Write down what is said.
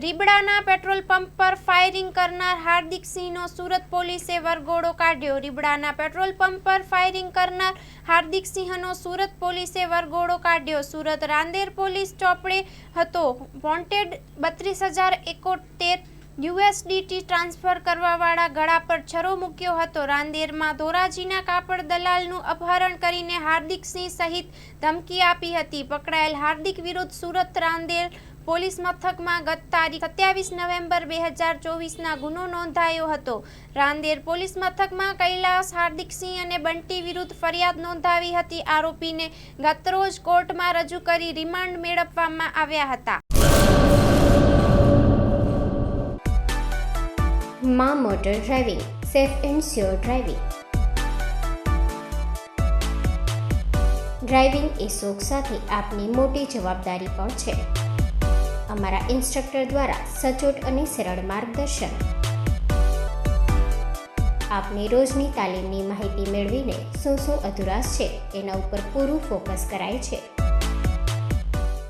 રીબડાના petrol pump પર firing કરનાર હાર્દિક સિંહનો સુરત પોલીસે વરઘોડો કાઢ્યો. રીબડાના પેટ્રોલ પંપ પર ફાયરિંગ કરનાર હાર્દિક સિંહનો સુરત પોલીસે વરઘોડો કાઢ્યો. સુરત રાંદેર પોલીસ ચોપડે હતો. વોન્ટેડ 32,071 USDT ટ્રાન્સફર કરવાવાળા ગળા પર છરો મૂક્યો હતો. રાંદેરમાં ધોરાજીના કાપડ દલાલનું અપહરણ કરીને હાર્દિક સિંહ સહિત ધમકી આપી હતી. પકડાયેલ હાર્દિક વિરુદ્ધ સુરત રાંદેર પોલીસ મથકમાં ગત તારીખ 27 નવેમ્બર 2024ના ગુનો નોંધાયો હતો. રાંદેર પોલીસ મથકમાં કૈલાસ, હાર્દિક સિંહ અને બંટી વિરુદ્ધ ફરિયાદ નોંધાવી હતી. આરોપીને ગતરોજ કોર્ટમાં રજૂ કરી રિમાન્ડ મેળવવામાં આવ્યા હતા. માં motor driving, safe and sure driving. Driving એ શોખ સાથે આપની મોટી જવાબદારી પણ છે. અમારા ઇન્સ્ટ્રક્ટર દ્વારા સચોટ અને સરળ માર્ગદર્શન. આપની રોજની તાલીમની માહિતી મેળવીને શું અધુરાશ છે એના ઉપર પૂરું ફોકસ કરાય છે.